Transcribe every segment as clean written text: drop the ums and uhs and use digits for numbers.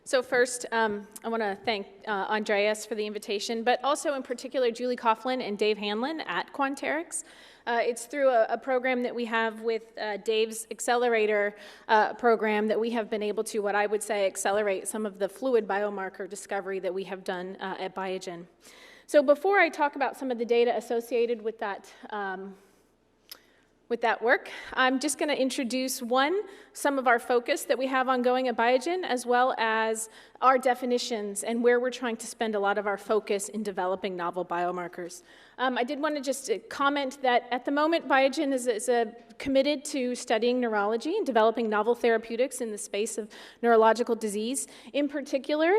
So first, I want to thank Andreas for the invitation, but also in particular Julie Coughlin and Dave Hanlon at Quanterix. It's through a program that we have with Dave's accelerator program that we have been able to, what I would say, accelerate some of the fluid biomarker discovery that we have done at Biogen. So before I talk about some of the data associated with that work, I'm just going to introduce some of our focus that we have ongoing at Biogen, as well as our definitions and where we're trying to spend a lot of our focus in developing novel biomarkers. I did want to just comment that at the moment, Biogen is committed to studying neurology and developing novel therapeutics in the space of neurological disease. In particular,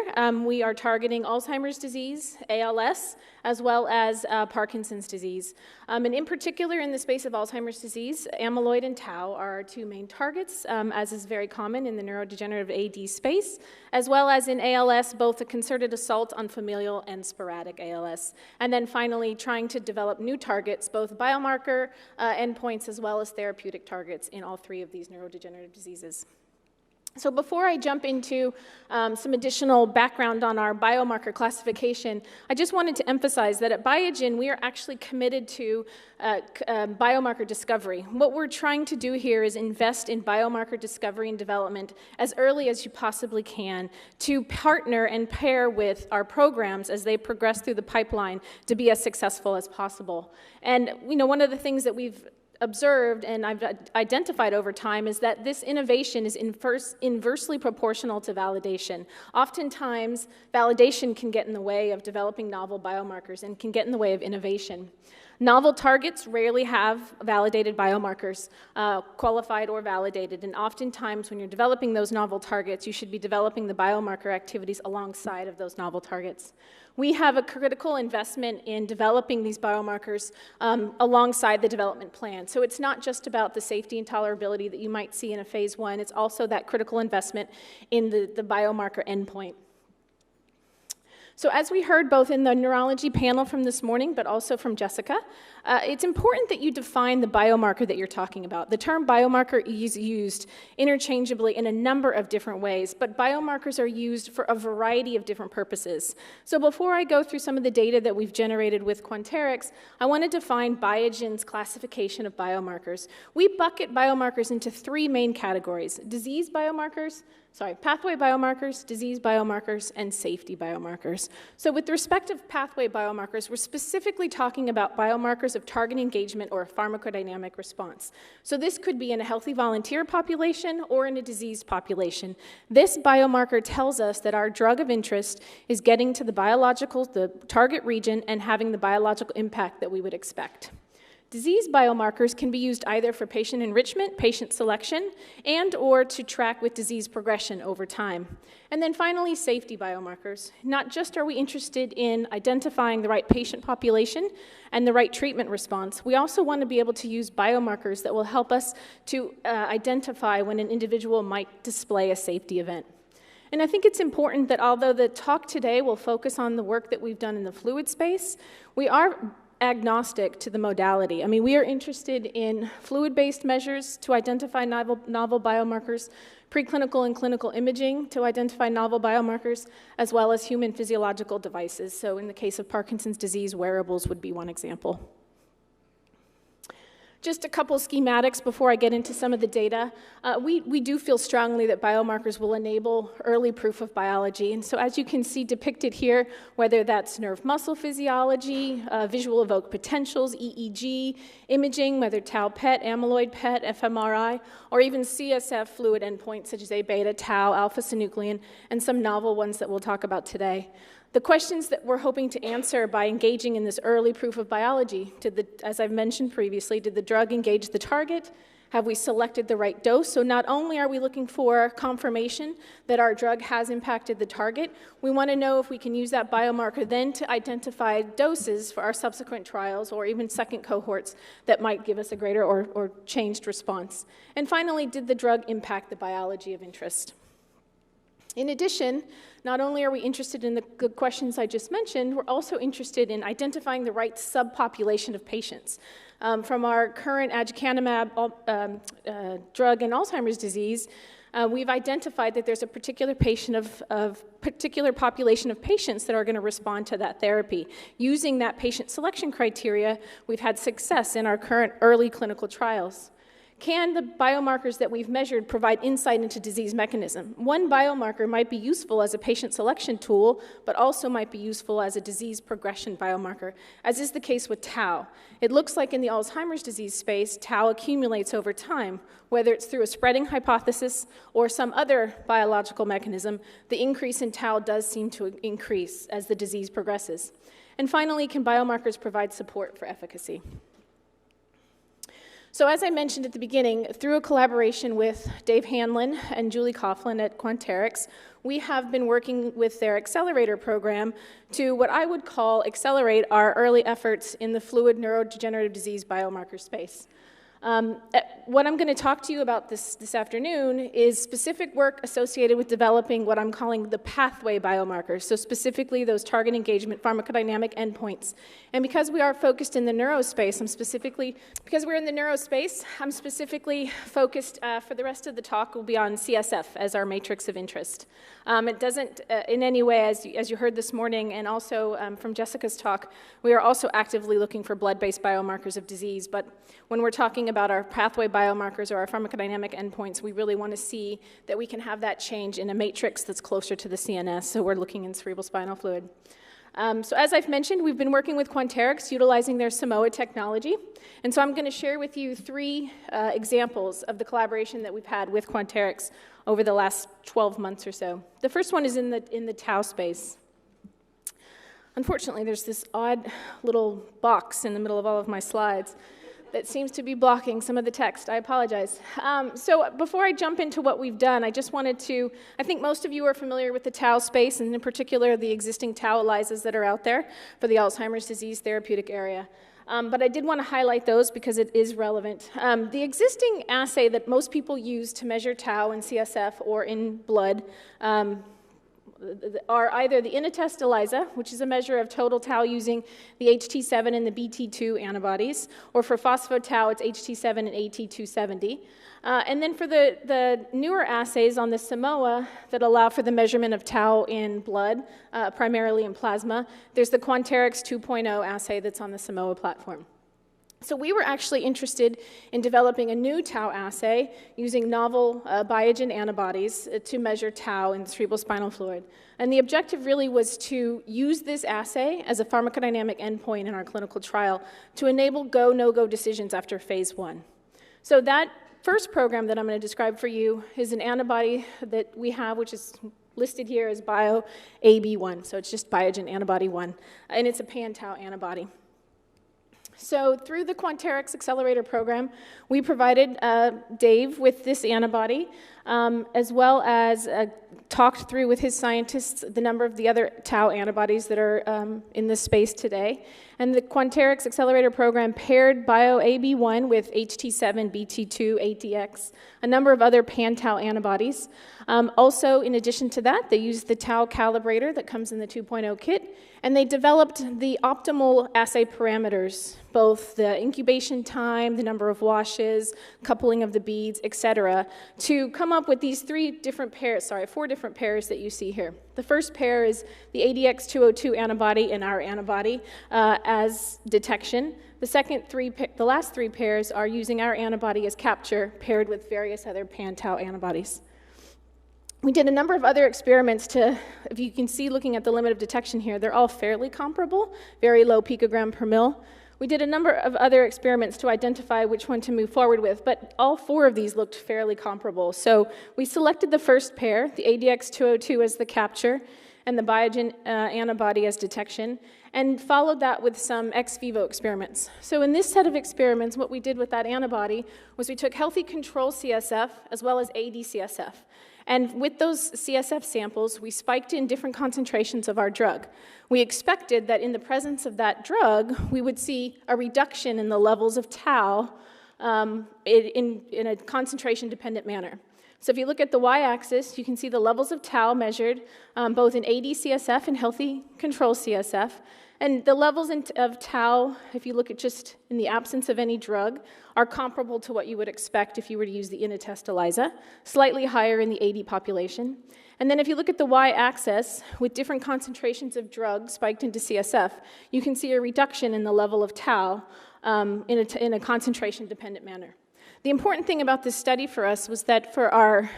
we are targeting Alzheimer's disease, ALS, as well as Parkinson's disease. And in particular, in the space of Alzheimer's disease, amyloid and tau are our two main targets, as is very common in the neurodegenerative AD space, as well as in ALS, both a concerted assault on familial and sporadic ALS. And then finally, trying to develop new targets, both biomarker endpoints as well as therapeutic targets in all three of these neurodegenerative diseases. So before I jump into some additional background on our biomarker classification, I just wanted to emphasize that at Biogen, we are actually committed to biomarker discovery. What we're trying to do here is invest in biomarker discovery and development as early as you possibly can to partner and pair with our programs as they progress through the pipeline to be as successful as possible. And one of the things that we've observed and I've identified over time is that this innovation is inversely proportional to validation. Oftentimes, validation can get in the way of developing novel biomarkers and can get in the way of innovation. Novel targets rarely have validated biomarkers, qualified or validated, and oftentimes when you're developing those novel targets, you should be developing the biomarker activities alongside of those novel targets. We have a critical investment in developing these biomarkers alongside the development plan. So it's not just about the safety and tolerability that you might see in a phase 1, it's also that critical investment in the biomarker endpoint. So as we heard both in the neurology panel from this morning, but also from Jessica, it's important that you define the biomarker that you're talking about. The term biomarker is used interchangeably in a number of different ways, but biomarkers are used for a variety of different purposes. So before I go through some of the data that we've generated with Quanterix, I want to define Biogen's classification of biomarkers. We bucket biomarkers into three main categories: pathway biomarkers, disease biomarkers, and safety biomarkers. So with respect to pathway biomarkers, we're specifically talking about biomarkers of target engagement or a pharmacodynamic response. So this could be in a healthy volunteer population or in a diseased population. This biomarker tells us that our drug of interest is getting to the target region and having the biological impact that we would expect. Disease biomarkers can be used either for patient enrichment, patient selection, and or to track with disease progression over time. And then finally, safety biomarkers. Not just are we interested in identifying the right patient population and the right treatment response, we also want to be able to use biomarkers that will help us to identify when an individual might display a safety event. And I think it's important that although the talk today will focus on the work that we've done in the fluid space, we are agnostic to the modality. I mean, we are interested in fluid-based measures to identify novel biomarkers, preclinical and clinical imaging to identify novel biomarkers, as well as human physiological devices. So in the case of Parkinson's disease, wearables would be one example. Just a couple schematics before I get into some of the data. We do feel strongly that biomarkers will enable early proof of biology. And so as you can see depicted here, whether that's nerve muscle physiology, visual evoked potentials, EEG, imaging, whether tau PET, amyloid PET, fMRI, or even CSF fluid endpoints such as A-beta, tau, alpha-synuclein, and some novel ones that we'll talk about today. The questions that we're hoping to answer by engaging in this early proof of biology, as I've mentioned previously, did the drug engage the target? Have we selected the right dose? So not only are we looking for confirmation that our drug has impacted the target, we want to know if we can use that biomarker then to identify doses for our subsequent trials or even second cohorts that might give us a greater or changed response. And finally, did the drug impact the biology of interest? In addition, not only are we interested in the good questions I just mentioned, we're also interested in identifying the right subpopulation of patients. From our current aducanumab drug in Alzheimer's disease, we've identified that there's a particular particular population of patients that are going to respond to that therapy. Using that patient selection criteria, we've had success in our current early clinical trials. Can the biomarkers that we've measured provide insight into disease mechanism? One biomarker might be useful as a patient selection tool, but also might be useful as a disease progression biomarker, as is the case with tau. It looks like in the Alzheimer's disease space, tau accumulates over time, whether it's through a spreading hypothesis or some other biological mechanism. The increase in tau does seem to increase as the disease progresses. And finally, can biomarkers provide support for efficacy? So as I mentioned at the beginning, through a collaboration with Dave Hanlon and Julie Coughlin at Quanterix, we have been working with their accelerator program to what I would call accelerate our early efforts in the fluid neurodegenerative disease biomarker space. What I'm going to talk to you about this afternoon is specific work associated with developing what I'm calling the pathway biomarkers, so specifically those target engagement pharmacodynamic endpoints. And because we are focused in the neurospace, I'm specifically focused for the rest of the talk will be on CSF as our matrix of interest. It doesn't in any way, as you heard this morning and also from Jessica's talk, we are also actively looking for blood-based biomarkers of disease, but when we're talking about our pathway biomarkers or our pharmacodynamic endpoints, we really want to see that we can have that change in a matrix that's closer to the CNS, so we're looking in cerebral spinal fluid. So as I've mentioned, we've been working with Quanterix utilizing their Simoa technology, and so I'm going to share with you three examples of the collaboration that we've had with Quanterix over the last 12 months or so. The first one is in the tau space. Unfortunately, there's this odd little box in the middle of all of my slides that seems to be blocking some of the text. I apologize. So before I jump into what we've done, I just wanted to, I think most of you are familiar with the tau space, and in particular the existing tau ELISAs that are out there for the Alzheimer's disease therapeutic area. But I did want to highlight those because it is relevant. The existing assay that most people use to measure tau in CSF or in blood are either the INATEST ELISA, which is a measure of total tau using the HT7 and the BT2 antibodies, or for phospho-tau, it's HT7 and AT270. And then for the newer assays on the Simoa that allow for the measurement of tau in blood, primarily in plasma, there's the Quanterix 2.0 assay that's on the Simoa platform. So we were actually interested in developing a new tau assay using novel Biogen antibodies to measure tau in the cerebral spinal fluid. And the objective really was to use this assay as a pharmacodynamic endpoint in our clinical trial to enable go, no-go decisions after phase 1. So that first program that I'm going to describe for you is an antibody that we have, which is listed here as BioAB1. So it's just Biogen antibody 1, and it's a pan-tau antibody. So through the Quanterix Accelerator program, we provided Dave with this antibody, as well as talked through with his scientists the number of the other tau antibodies that are in this space today. And the Quanterix Accelerator program paired BioAB1 with HT7, BT2, ATX, a number of other pan-tau antibodies. Also, in addition to that, they used the tau calibrator that comes in the 2.0 kit, and they developed the optimal assay parameters, both the incubation time, the number of washes, coupling of the beads, etc., to come up with these four different pairs that you see here. The first pair is the ADX202 antibody and our antibody as detection. The last three pairs are using our antibody as capture paired with various other pan-tau antibodies. We did a number of other experiments if you can see looking at the limit of detection here, they're all fairly comparable, very low picogram per mil. We did a number of other experiments to identify which one to move forward with, but all four of these looked fairly comparable. So we selected the first pair, the ADX202 as the capture, and the Biogen antibody as detection, and followed that with some ex vivo experiments. So in this set of experiments, what we did with that antibody was we took healthy control CSF as well as AD-CSF. And with those CSF samples, we spiked in different concentrations of our drug. We expected that in the presence of that drug, we would see a reduction in the levels of tau in a concentration-dependent manner. So if you look at the y-axis, you can see the levels of tau measured both in AD-CSF and healthy control CSF. And the levels of tau, if you look at just in the absence of any drug, are comparable to what you would expect if you were to use the in-attest ELISA, slightly higher in the AD population. And then if you look at the y-axis, with different concentrations of drug spiked into CSF, you can see a reduction in the level of tau in a concentration-dependent manner. The important thing about this study for us was that for our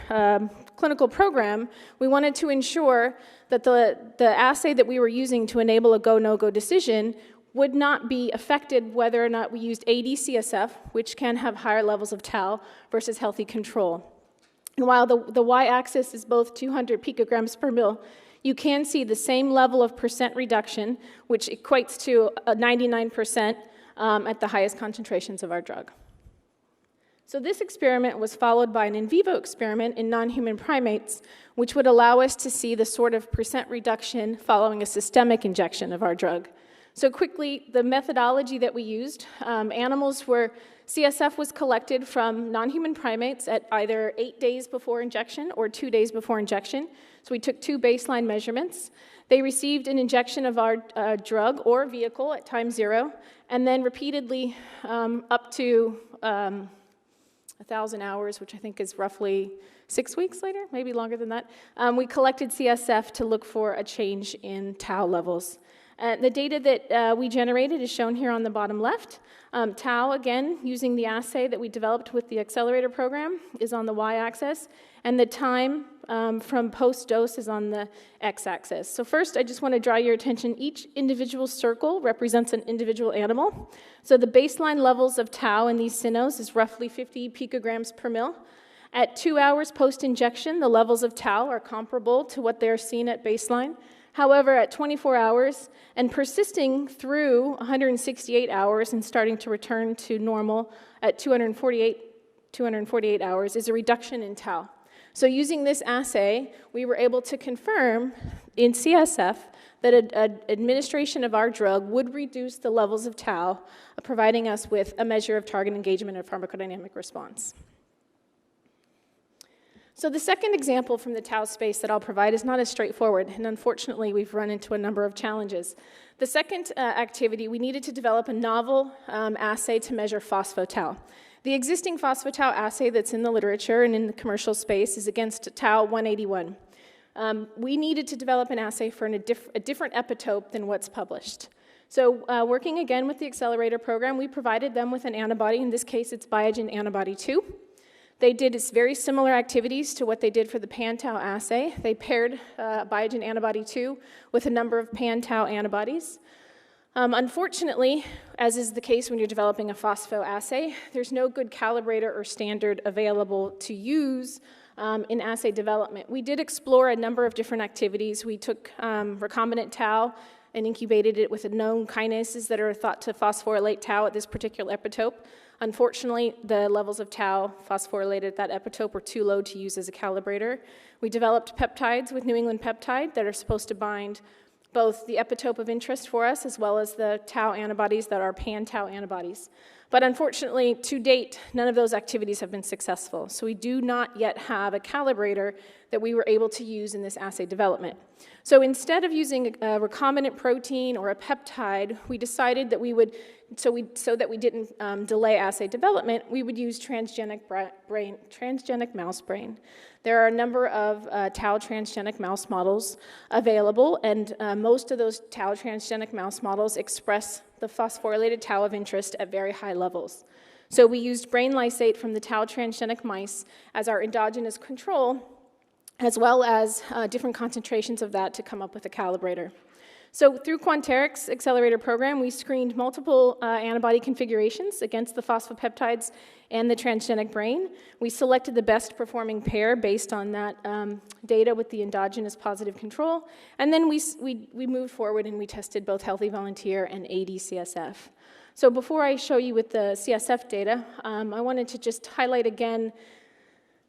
clinical program, we wanted to ensure that the assay that we were using to enable a go, no-go decision would not be affected whether or not we used AD-CSF, which can have higher levels of tau, versus healthy control. And while the y-axis is both 200 picograms per mil, you can see the same level of percent reduction, which equates to 99% at the highest concentrations of our drug. So this experiment was followed by an in vivo experiment in non-human primates, which would allow us to see the sort of percent reduction following a systemic injection of our drug. So quickly, the methodology that we used, CSF was collected from non-human primates at either 8 days before injection or 2 days before injection. So we took 2 baseline measurements. They received an injection of our drug or vehicle at time 0, and then repeatedly up to 1,000 hours, which I think is roughly 6 weeks later, maybe longer than that, we collected CSF to look for a change in tau levels. The data that we generated is shown here on the bottom left. Tau, again, using the assay that we developed with the accelerator program, is on the y-axis, and the time from post-dose is on the x-axis. So first, I just want to draw your attention. Each individual circle represents an individual animal. So the baseline levels of tau in these cynos is roughly 50 picograms per mil. At 2 hours post-injection, the levels of tau are comparable to what they're seen at baseline. However, at 24 hours and persisting through 168 hours and starting to return to normal at 248 hours is a reduction in tau. So using this assay, we were able to confirm in CSF that administration of our drug would reduce the levels of tau, providing us with a measure of target engagement and pharmacodynamic response. So the second example from the tau space that I'll provide is not as straightforward, and unfortunately we've run into a number of challenges. The second activity, we needed to develop a novel assay to measure phospho-tau. The existing phospho-tau assay that's in the literature and in the commercial space is against tau 181. We needed to develop an assay for a different epitope than what's published. So working again with the accelerator program, we provided them with an antibody. In this case, it's Biogen antibody 2. They did very similar activities to what they did for the pan-tau assay. They paired Biogen antibody 2 with a number of pan-tau antibodies. Unfortunately, as is the case when you're developing a phospho assay, there's no good calibrator or standard available to use in assay development. We did explore a number of different activities. We took recombinant tau and incubated it with known kinases that are thought to phosphorylate tau at this particular epitope. Unfortunately, the levels of tau phosphorylated at that epitope were too low to use as a calibrator. We developed peptides with New England peptide that are supposed to bind both the epitope of interest for us as well as the tau antibodies that are pan-tau antibodies. But unfortunately, to date, none of those activities have been successful. So we do not yet have a calibrator that we were able to use in this assay development. So instead of using a recombinant protein or a peptide, we decided that we would, so that we didn't delay assay development, we would use transgenic mouse brain. There are a number of tau transgenic mouse models available, and most of those tau transgenic mouse models express the phosphorylated tau of interest at very high levels. So we used brain lysate from the tau transgenic mice as our endogenous control, as well as different concentrations of that to come up with a calibrator. So through Quanteric's accelerator program, we screened multiple antibody configurations against the phosphopeptides and the transgenic brain. We selected the best performing pair based on that data with the endogenous positive control, and then we moved forward and we tested both healthy volunteer and AD-CSF. So before I show you with the CSF data, I wanted to just highlight again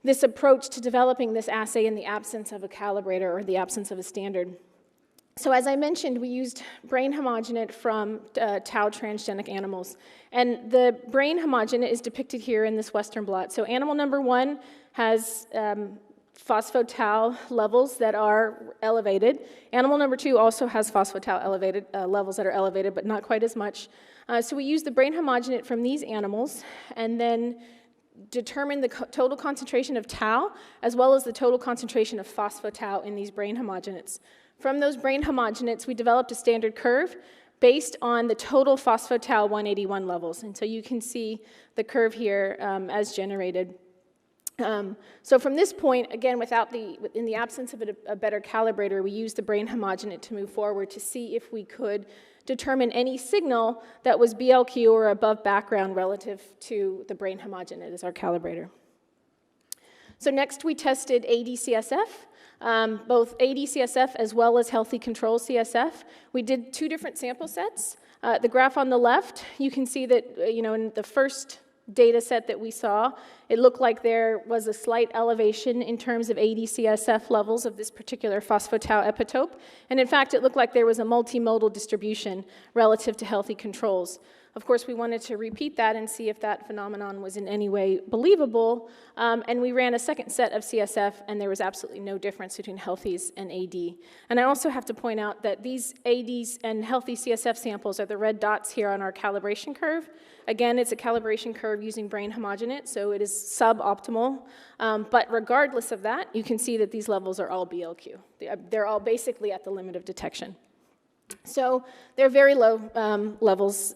this approach to developing this assay in the absence of a calibrator or the absence of a standard. So as I mentioned, we used brain homogenate from tau transgenic animals. And the brain homogenate is depicted here in this Western blot. So animal number 1 has phospho-tau levels that are elevated. Animal number 2 also has phospho-tau elevated levels that are elevated, but not quite as much. So we use the brain homogenate from these animals and then determine the total concentration of tau as well as the total concentration of phospho-tau in these brain homogenates. From those brain homogenates, we developed a standard curve based on the total phospho-tau 181 levels. And so you can see the curve here as generated. So from this point, again, in the absence of a better calibrator, we used the brain homogenate to move forward to see if we could determine any signal that was BLQ or above background relative to the brain homogenate as our calibrator. So next we tested AD-CSF, both AD-CSF as well as healthy control CSF. We did 2 different sample sets. The graph on the left, you can see that in the first data set that we saw, it looked like there was a slight elevation in terms of AD-CSF levels of this particular phospho-tau epitope. And in fact, it looked like there was a multimodal distribution relative to healthy controls. Of course, we wanted to repeat that and see if that phenomenon was in any way believable. And we ran a second set of CSF, and there was absolutely no difference between healthies and AD. And I also have to point out that these ADs and healthy CSF samples are the red dots here on our calibration curve. Again, it's a calibration curve using brain homogenate, so it is suboptimal. But regardless of that, you can see that these levels are all BLQ. They're all basically at the limit of detection. So they're very low levels,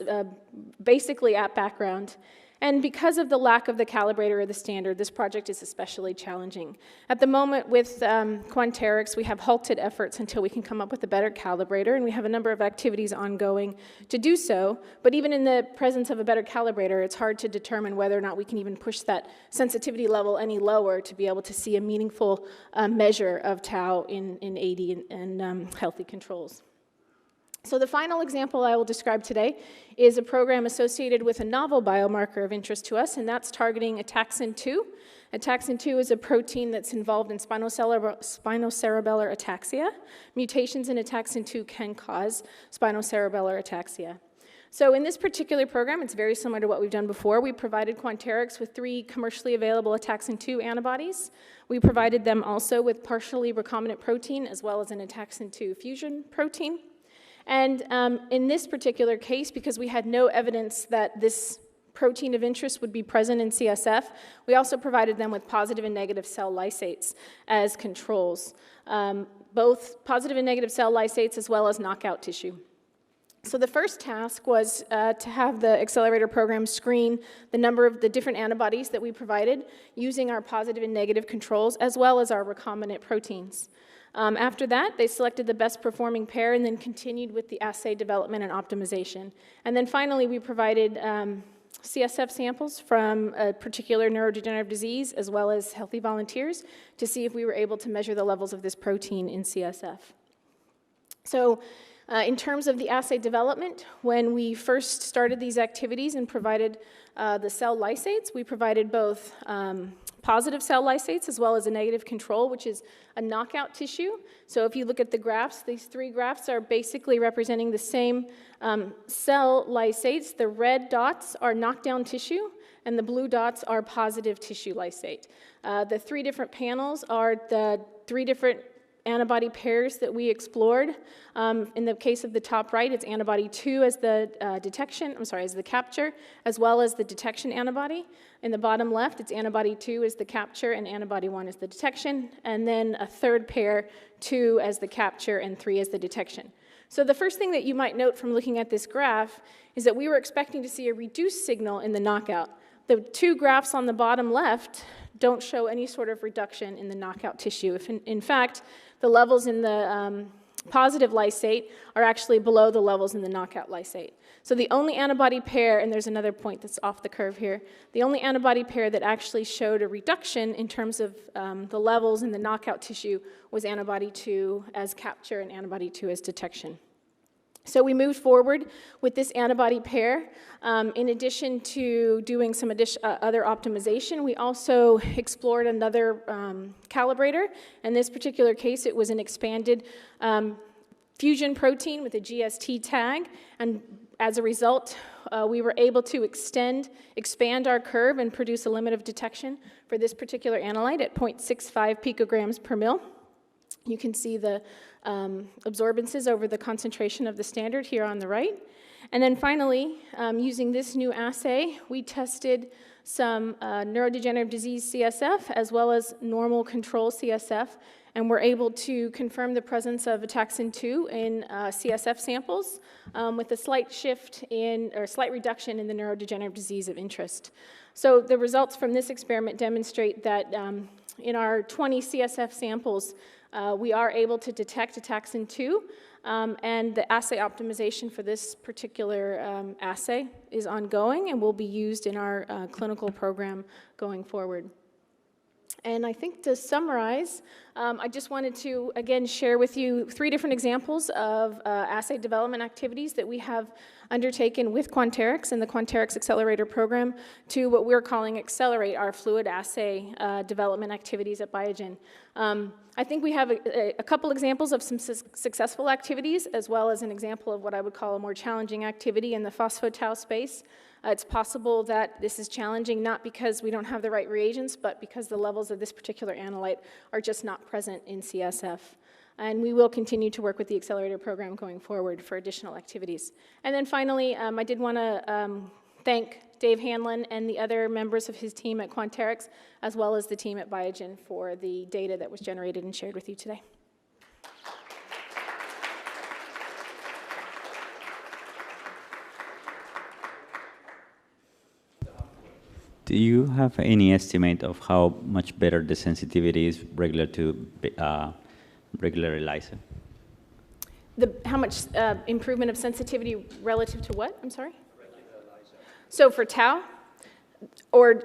basically at background. And because of the lack of the calibrator or the standard, this project is especially challenging. At the moment with Quanterix, we have halted efforts until we can come up with a better calibrator, and we have a number of activities ongoing to do so. But even in the presence of a better calibrator, it's hard to determine whether or not we can even push that sensitivity level any lower to be able to see a meaningful measure of tau in AD and healthy controls. So the final example I will describe today is a program associated with a novel biomarker of interest to us, and that's targeting ataxin-2. Ataxin-2 is a protein that's involved in spinocerebellar ataxia. Mutations in ataxin-2 can cause spinocerebellar ataxia. So in this particular program, it's very similar to what we've done before. We provided Quanterix with 3 commercially available ataxin-2 antibodies. We provided them also with partially recombinant protein as well as an ataxin-2 fusion protein. And in this particular case, because we had no evidence that this protein of interest would be present in CSF, we also provided them with positive and negative cell lysates as controls, both positive and negative cell lysates as well as knockout tissue. So the first task was to have the accelerator program screen the number of the different antibodies that we provided using our positive and negative controls as well as our recombinant proteins. After that, they selected the best performing pair and then continued with the assay development and optimization. And then finally, we provided CSF samples from a particular neurodegenerative disease as well as healthy volunteers to see if we were able to measure the levels of this protein in CSF. So in terms of the assay development, when we first started these activities and provided the cell lysates, we provided both positive cell lysates as well as a negative control, which is a knockout tissue. So if you look at the graphs, these 3 graphs are basically representing the same cell lysates. The red dots are knockdown tissue, and the blue dots are positive tissue lysate. The 3 different panels are the 3 different antibody pairs that we explored. In the case of the top right, it's antibody 2 as the as the capture, as well as the detection antibody. In the bottom left, it's antibody 2 as the capture and antibody 1 as the detection, and then a third pair, 2 as the capture and 3 as the detection. So the first thing that you might note from looking at this graph is that we were expecting to see a reduced signal in the knockout. The 2 graphs on the bottom left don't show any sort of reduction in the knockout tissue. If in fact, the levels in the positive lysate are actually below the levels in the knockout lysate. So the only antibody pair, and there's another point that's off the curve here, the only antibody pair that actually showed a reduction in terms of the levels in the knockout tissue was antibody 2 as capture and antibody 2 as detection. So we moved forward with this antibody pair. In addition to doing some other optimization, we also explored another calibrator. In this particular case, it was an expanded fusion protein with a GST tag, and as a result, we were able to expand our curve and produce a limit of detection for this particular analyte at 0.65 picograms per mil. You can see the absorbances over the concentration of the standard here on the right. And then finally, using this new assay, we tested some neurodegenerative disease CSF as well as normal control CSF, and we're able to confirm the presence of ataxin-2 in CSF samples with a slight slight reduction in the neurodegenerative disease of interest. So the results from this experiment demonstrate that in our 20 CSF samples, we are able to detect ataxin-2, and the assay optimization for this particular assay is ongoing and will be used in our clinical program going forward. And I think to summarize, I just wanted to, again, share with you 3 different examples of assay development activities that we have undertaken with Quanterix and the Quanterix Accelerator Program to what we're calling accelerate our fluid assay development activities at Biogen. I think we have a couple examples of some successful activities, as well as an example of what I would call a more challenging activity in the phospho-tau space. It's possible that this is challenging not because we don't have the right reagents, but because the levels of this particular analyte are just not present in CSF. And we will continue to work with the Accelerator Program going forward for additional activities. And then finally, I did want to thank Dave Hanlon and the other members of his team at Quanterix, as well as the team at Biogen for the data that was generated and shared with you today. Do you have any estimate of how much better the sensitivity is regular to regular ELISA? How much improvement of sensitivity relative to what? I'm sorry? So for tau? Or,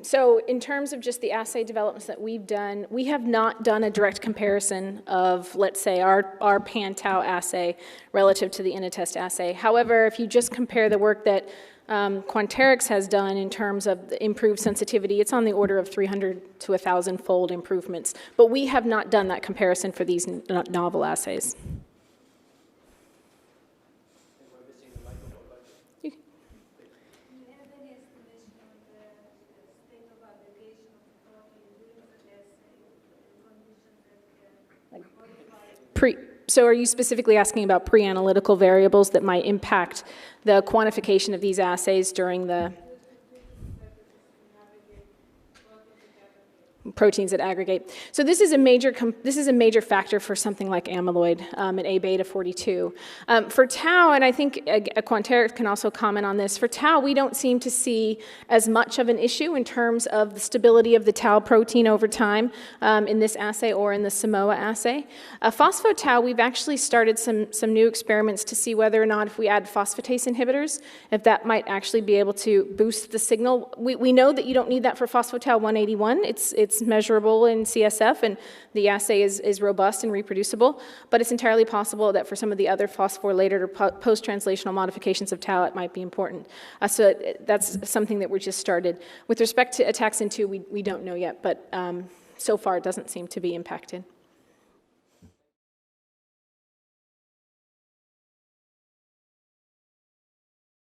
so in terms of just the assay developments that we've done, we have not done a direct comparison of, let's say, our pan-tau assay relative to the INATEST assay. However, if you just compare the work that Quanterix has done in terms of the improved sensitivity, it's on the order of 300 to 1,000-fold improvements. But we have not done that comparison for these novel assays. So are you specifically asking about pre-analytical variables that might impact the quantification of these assays during the proteins that aggregate? So this is a major factor for something like amyloid and A-beta 42. For tau, and I think Quanterix can also comment on this, for tau we don't seem to see as much of an issue in terms of the stability of the tau protein over time in this assay or in the Simoa assay. Phospho-tau, we've actually started some new experiments to see whether or not if we add phosphatase inhibitors, if that might actually be able to boost the signal. We know that you don't need that for phospho-tau 181. It's measurable in CSF, and the assay is robust and reproducible, but it's entirely possible that for some of the other phosphorylated or post-translational modifications of tau, it might be important. So that's something that we're just started. With respect to ataxin-2, we don't know yet, but so far it doesn't seem to be impacted.